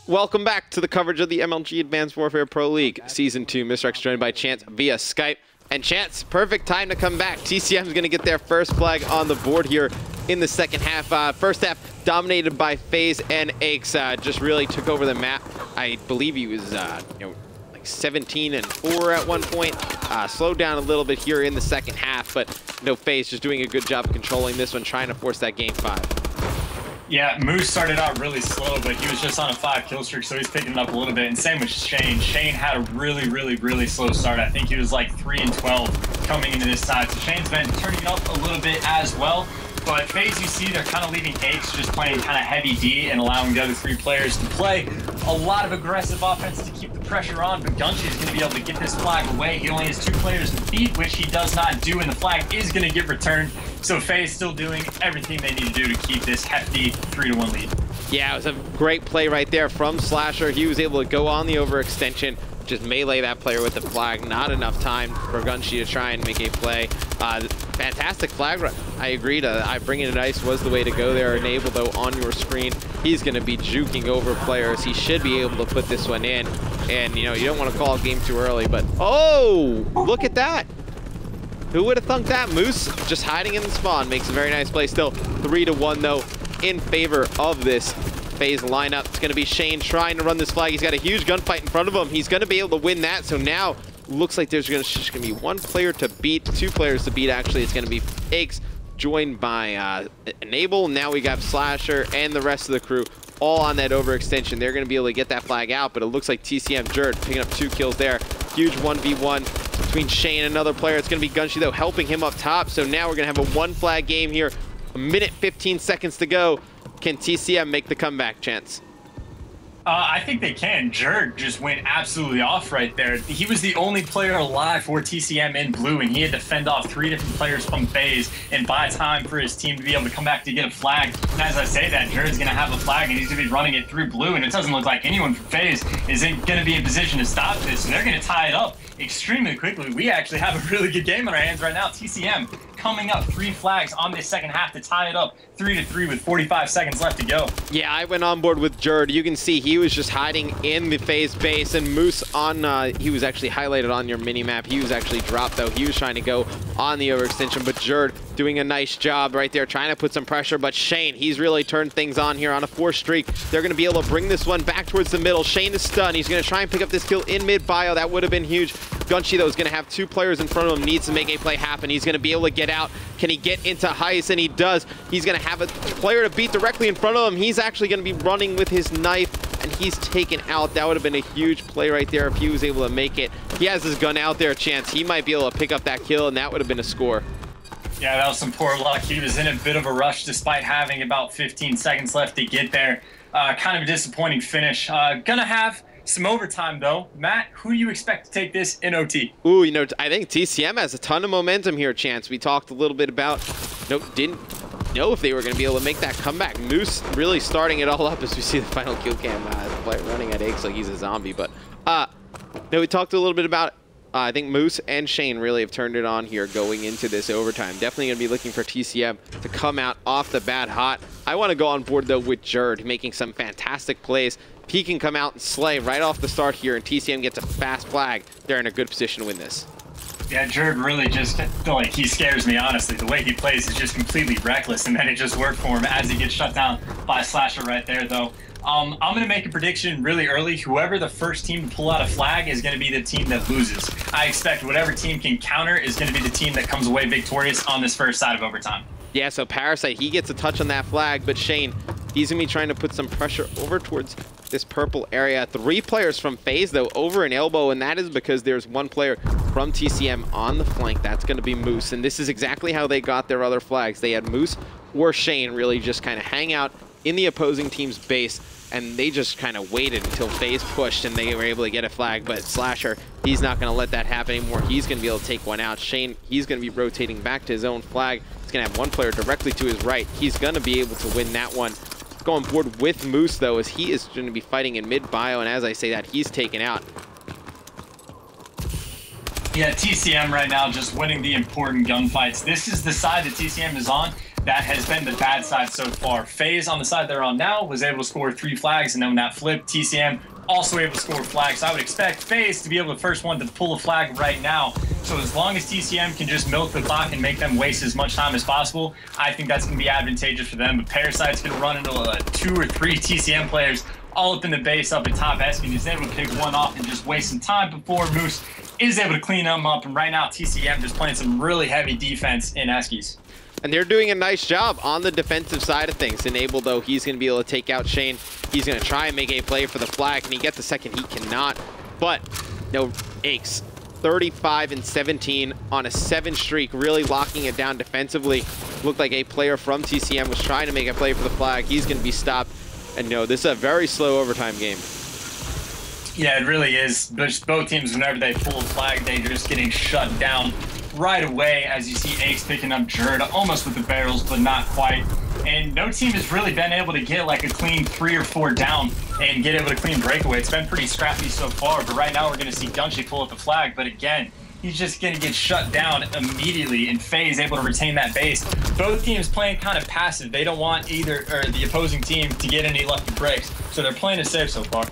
Welcome back to the coverage of the MLG Advanced Warfare Pro League Season 2. Mr. X joined by Chance via Skype. And Chance, perfect time to come back. TCM is going to get their first flag on the board here in the second half. First half dominated by FaZe and Aches. Just really took over the map. I believe he was like 17 and 4 at one point. Slowed down a little bit here in the second half, but FaZe just doing a good job of controlling this one, trying to force that game 5. Yeah, Moose started out really slow, but he was just on a 5 kill streak, so he's picking it up a little bit. And same with Shane. Shane had a really slow start. I think he was like 3 and 12 coming into this side. So Shane's been turning it up a little bit as well. But FaZe, you see, they're kind of leaving Aches just playing kind of heavy D and allowing the other 3 players to play a lot of aggressive offense to keep the pressure on. But Gunshi is going to be able to get this flag away. He only has 2 players to beat, which he does not do, and the flag is going to get returned. So FaZe still doing everything they need to do to keep this hefty 3-1 lead. Yeah, it was a great play right there from Slasher. He was able to go on the overextension, just melee that player with the flag. Not enough time for Gunshi to try and make a play. Fantastic flag run. I agreed. Bringing it ice was the way to go there. Enable, though, on your screen. He's going to be juking over players. He should be able to put this one in. And, you don't want to call a game too early, but oh, look at that. Who would have thunk that? Moose just hiding in the spawn makes a very nice play. Still 3-1, though, in favor of this FaZe lineup. It's going to be Shane trying to run this flag. He's got a huge gunfight in front of him. He's going to be able to win that. So now looks like there's just going to be 1 player to beat, 2 players to beat, actually. It's going to be Aches joined by Enable. Now we got Slasher and the rest of the crew all on that overextension. They're going to be able to get that flag out, but it looks like TCM Jerd picking up 2 kills there. Huge 1v1 between Shane and another player. It's going to be Gunshi, though, helping him up top. So now we're going to have a 1 flag game here. 1 minute 15 seconds to go. Can TCM make the comeback, Chance? I think they can. Jerd just went absolutely off right there. He was the only player alive for TCM in blue, and he had to fend off 3 different players from FaZe and buy time for his team to be able to come back to get a flag. And as I say that, Jerd's going to have a flag, and he's going to be running it through blue, and it doesn't look like anyone from FaZe is going to be in position to stop this, and they're going to tie it up extremely quickly. We actually have a really good game on our hands right now. TCM coming up 3 flags on this second half to tie it up 3-3 with 45 seconds left to go. Yeah, I went on board with Jerd. You can see he was just hiding in the FaZe base, and Moose on, he was actually highlighted on your mini-map. He was actually dropped, though. He was trying to go on the overextension, but Jerd doing a nice job right there, trying to put some pressure. But Shane, he's really turned things on here on a 4 streak. They're going to be able to bring this one back towards the middle. Shane is stunned. He's going to try and pick up this kill in mid-bio. That would have been huge. Gunshi, though, is going to have 2 players in front of him, needs to make a play happen. He's going to be able to get out. Can he get into Heist? And he does. He's going to have a player to beat directly in front of him. He's actually going to be running with his knife, and he's taken out. That would have been a huge play right there if he was able to make it. He has his gun out there, Chance. He might be able to pick up that kill, and that would have been a score. Yeah, that was some poor luck. He was in a bit of a rush despite having about 15 seconds left to get there. Kind of a disappointing finish. Gonna have some overtime, though. Matt, who do you expect to take this in OT? Ooh, I think TCM has a ton of momentum here, Chance. We talked a little bit about, didn't know if they were going to be able to make that comeback. Moose really starting it all up as we see the final kill cam running at Aches like he's a zombie. But we talked a little bit about I think Moose and Shane really have turned it on here going into this overtime. Definitely going to be looking for TCM to come out off the bat hot. I want to go on board, though, with Jerd making some fantastic plays. If he can come out and slay right off the start here and TCM gets a fast flag, they're in a good position to win this. Yeah, Jerd really just, he scares me, honestly. The way he plays is just completely reckless, and then it just worked for him as he gets shut down by Slasher right there, though. I'm going to make a prediction really early. Whoever the first team to pull out a flag is going to be the team that loses. I expect whatever team can counter is going to be the team that comes away victorious on this first side of overtime. Yeah, so Parasite, he gets a touch on that flag, but Shane, he's going to be trying to put some pressure over towards this purple area. 3 players from FaZe, though, over an elbow, and that is because there's 1 player from TCM on the flank. That's going to be Moose, and this is exactly how they got their other flags. They had Moose or Shane really just kind of hang out in the opposing team's base, and they just kind of waited until FaZe pushed and they were able to get a flag. But Slasher, he's not going to let that happen anymore. He's going to be able to take one out. Shane, he's going to be rotating back to his own flag. He's going to have 1 player directly to his right. He's going to be able to win that one. Go on board with Moose, though, as he is going to be fighting in mid-bio, and as I say that, he's taken out. Yeah, TCM right now just winning the important gunfights. This is the side that TCM is on. that has been the bad side so far. FaZe on the side they're on now was able to score 3 flags, and then when that flipped, TCM also able to score flags. So I would expect FaZe to be able to first one to pull a flag right now. So as long as TCM can just milk the clock and make them waste as much time as possible, I think that's going to be advantageous for them. But Parasite's going to run into 2 or 3 TCM players all up in the base up at top Esky. He's able to pick one off and just waste some time before Moose is able to clean them up. And right now, TCM just playing some really heavy defense in Eskies. And they're doing a nice job on the defensive side of things. Enable, though, he's going to be able to take out Shane. He's going to try and make a play for the flag. Can he get the second? He cannot. But, no, Aches, 35 and 17 on a 7 streak, really locking it down defensively. Looked like a player from TCM was trying to make a play for the flag. He's going to be stopped. And no, this is a very slow overtime game. Yeah, it really is. Both teams, whenever they pull a flag, they're just getting shut down right away, as you see Ace picking up Jerd almost with the barrels, but not quite. And no team has really been able to get like a clean 3 or 4 down and get able to clean breakaway. It's been pretty scrappy so far, but right now we're going to see Gunshi pull up the flag. But again, he's just going to get shut down immediately, and FaZe able to retain that base. Both teams playing kind of passive. They don't want either or the opposing team to get any lucky breaks, so they're playing it safe so far.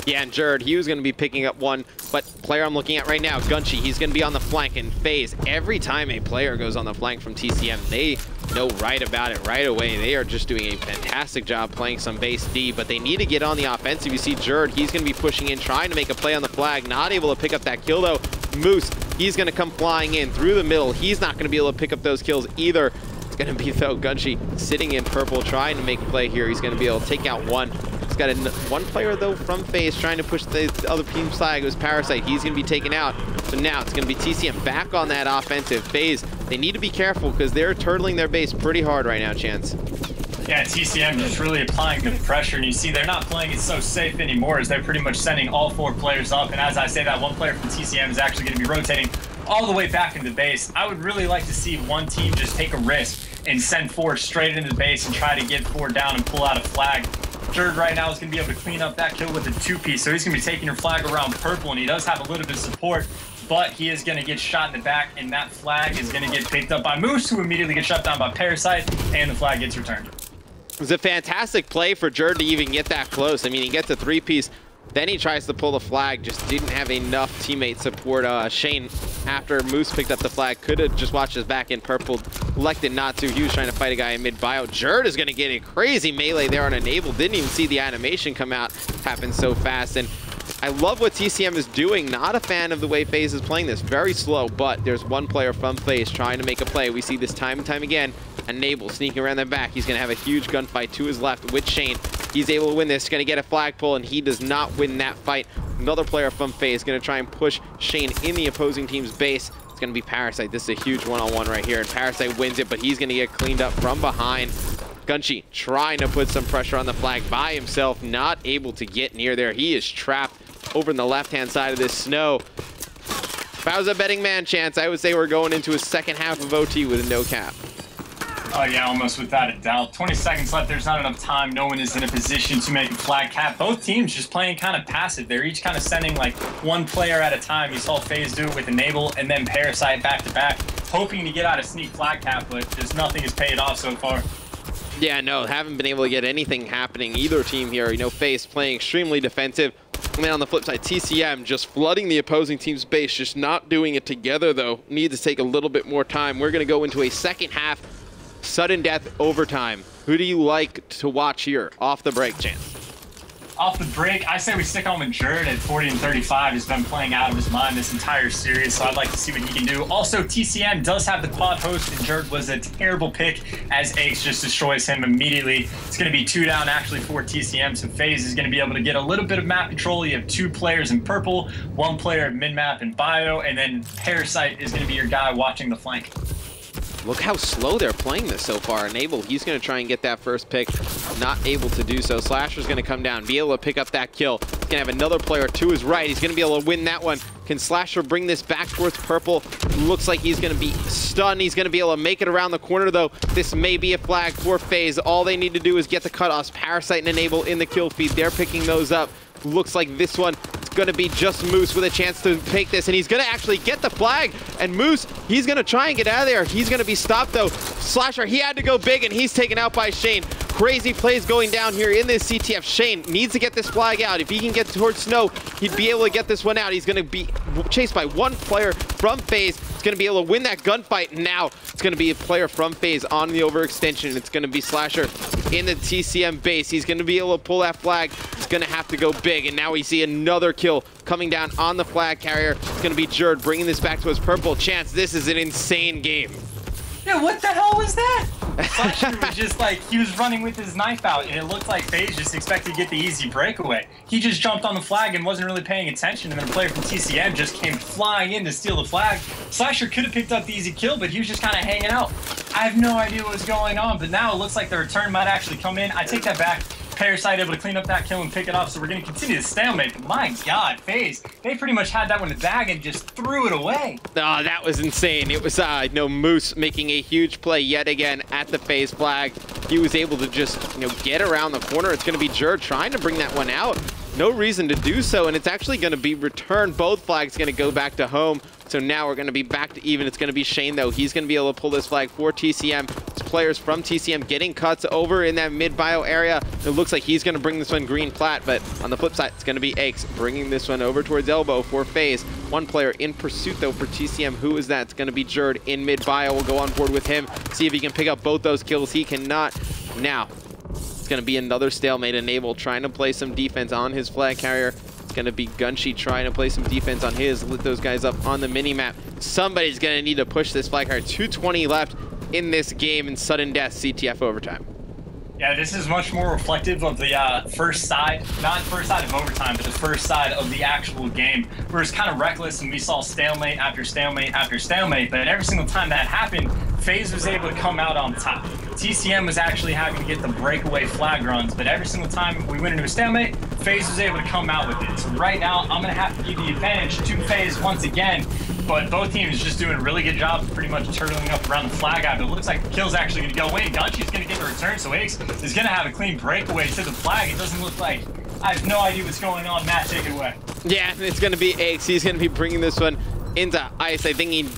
Yeah, and Jerd, he was going to be picking up one, but player I'm looking at right now, Gunshi, he's going to be on the flank, and FaZe, every time a player goes on the flank from TCM, they know right about it right away. They are just doing a fantastic job playing some base D, but they need to get on the offensive. You see Jerd, he's going to be pushing in, trying to make a play on the flag, not able to pick up that kill, though. Moose, he's going to come flying in through the middle. He's not going to be able to pick up those kills either. It's going to be, though, Gunshi sitting in purple, trying to make a play here. He's going to be able to take out one. He's got one player, though, from FaZe trying to push the other team's flag. It was Parasite. He's going to be taken out. So now it's going to be TCM back on that offensive. FaZe, they need to be careful because they're turtling their base pretty hard right now, Chance. Yeah, TCM just really applying the pressure, and you see they're not playing it so safe anymore as they're pretty much sending all 4 players up. And as I say, that one player from TCM is actually going to be rotating all the way back into base. I would really like to see one team just take a risk and send 4 straight into the base and try to get 4 down and pull out a flag. Jerd right now is going to be able to clean up that kill with a 2-piece, so he's going to be taking your flag around purple, and he does have a little bit of support, but he is going to get shot in the back, and that flag is going to get picked up by Moose, who immediately gets shut down by Parasite, and the flag gets returned. It was a fantastic play for Jerd to even get that close. I mean, he gets a 3-piece, then he tries to pull the flag, just didn't have enough teammate support. Shane, after Moose picked up the flag, could have just watched his back in purple, elected not to. He was trying to fight a guy in mid-bio. Jerd is going to get a crazy melee there on Enable. Didn't even see the animation come out, happen so fast. And I love what TCM is doing. Not a fan of the way FaZe is playing this. Very slow, but there's one player from FaZe trying to make a play. We see this time and time again. Enable sneaking around their back. He's going to have a huge gunfight to his left with Shane. He's able to win this. Going to get a flag pull, and he does not win that fight. Another player from FaZe is going to try and push Shane in the opposing team's base. It's going to be Parasite. This is a huge one-on-one right here, and Parasite wins it, but he's going to get cleaned up from behind. Gunshi trying to put some pressure on the flag by himself, not able to get near there. He is trapped over in the left-hand side of this snow. If I was a betting man, Chance, I would say we're going into a second half of OT with a no cap. Oh yeah, almost without a doubt. 20 seconds left, there's not enough time. No one is in a position to make a flag cap. Both teams just playing kind of passive. They're each kind of sending like one player at a time. You saw FaZe do it with Enable and then Parasite back to back, hoping to get out a sneak flag cap, but just nothing has paid off so far. Yeah, no, haven't been able to get anything happening either team here. You know, FaZe playing extremely defensive. And then on the flip side, TCM just flooding the opposing team's base, just not doing it together though. Needs to take a little bit more time. We're going to go into a second half sudden death overtime. Who do you like to watch here off the break, Chance? Off the break, I say we stick on with Jerd at 40 and 35. He's been playing out of his mind this entire series, so I'd like to see what he can do. Also, TCM does have the quad host, and Jerd was a terrible pick as Ace just destroys him immediately. It's going to be 2 down actually for TCM, so FaZe is going to be able to get a little bit of map control. You have 2 players in purple, 1 player in mid-map and bio, and then Parasite is going to be your guy watching the flank. Look how slow they're playing this so far. Enable, he's going to try and get that first pick. Not able to do so. Slasher's going to come down, be able to pick up that kill. He's going to have another player to his right. He's going to be able to win that one. Can Slasher bring this back towards purple? Looks like he's going to be stunned. He's going to be able to make it around the corner, though. This may be a flag for FaZe. All they need to do is get the cutoffs. Parasite and Enable in the kill feed. They're picking those up. Looks like this one, it's going to be just Moose with a chance to take this, and he's going to actually get the flag. And Moose, he's going to try and get out of there. He's going to be stopped, though. Slasher, he had to go big, and he's taken out by Shane. Crazy plays going down here in this CTF. Shane needs to get this flag out. If he can get towards Snow, he'd be able to get this one out. He's going to be chased by one player from FaZe. He's going to be able to win that gunfight. Now it's going to be a player from FaZe on the overextension. It's going to be Slasher in the TCM base. He's going to be able to pull that flag. He's going to have to go big. And now we see another kill coming down on the flag carrier. It's going to be Jerd bringing this back to his purple. Chance, this is an insane game. Yeah, what the hell was that? Slasher was just like, he was running with his knife out, and it looked like FaZe just expected to get the easy breakaway. He just jumped on the flag and wasn't really paying attention, and then a player from TCM just came flying in to steal the flag. Slasher could have picked up the easy kill, but he was just kind of hanging out. I have no idea what was going on, but now it looks like the return might actually come in. I take that back. Parasite able to clean up that kill and pick it up, so we're going to continue the stalemate. But my God, FaZe, they pretty much had that one in the bag and just threw it away. Oh, that was insane. It was Moose making a huge play yet again at the FaZe flag. He was able to just get around the corner. It's going to be Jerd trying to bring that one out. No reason to do so, and it's actually going to be returned. Both flags going to go back to home. So now we're going to be back to even. It's going to be Shane, though. He's going to be able to pull this flag for TCM. It's players from TCM getting cuts over in that mid-bio area. It looks like he's going to bring this one green plat, but on the flip side, it's going to be Aches bringing this one over towards elbow for FaZe. One player in pursuit, though, for TCM. Who is that? It's going to be Jerd in mid-bio. We'll go on board with him, see if he can pick up both those kills. He cannot. Now, it's going to be another stalemate. Enable trying to play some defense on his flag carrier. It's going to be Gunshi trying to play some defense on his, lit those guys up on the mini-map. Somebody's going to need to push this flag carrier. 2:20 left in this game, and sudden death, CTF overtime. Yeah, this is much more reflective of the first side, not first side of overtime, but the first side of the actual game, where it's kind of reckless and we saw stalemate after stalemate after stalemate, but every single time that happened, FaZe was able to come out on top. TCM was actually having to get the breakaway flag runs, but every single time we went into a stalemate, FaZe was able to come out with it. So right now, I'm going to have to give the advantage to FaZe once again, but both teams just doing a really good job of pretty much turtling up around the flag out. But it looks like the kill's actually going to go away. Gunshi's going to get the return, so Ace is going to have a clean breakaway to the flag. It doesn't look like, I have no idea what's going on. Matt, take it away. Yeah, it's going to be Ace. He's going to be bringing this one into ice. I think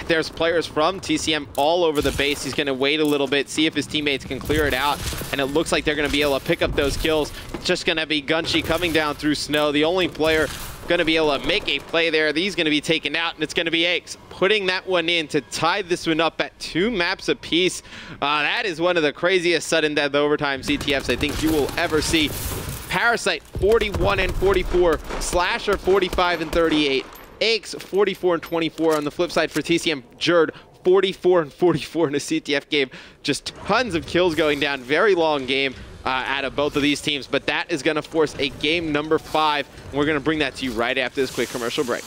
there's players from TCM all over the base. He's going to wait a little bit, see if his teammates can clear it out, and it looks like they're going to be able to pick up those kills. It's just going to be Gunshi coming down through snow. The only player going to be able to make a play there. He's going to be taken out, and it's going to be Aches putting that one in to tie this one up at 2 maps apiece. That is one of the craziest sudden death overtime CTFs I think you will ever see. Parasite 41 and 44, Slasher 45 and 38, Aches 44 and 24. On the flip side for TCM, Jerd 44 and 44 in a CTF game. Just tons of kills going down. Very long game out of both of these teams, but that is going to force a game number 5. We're going to bring that to you right after this quick commercial break.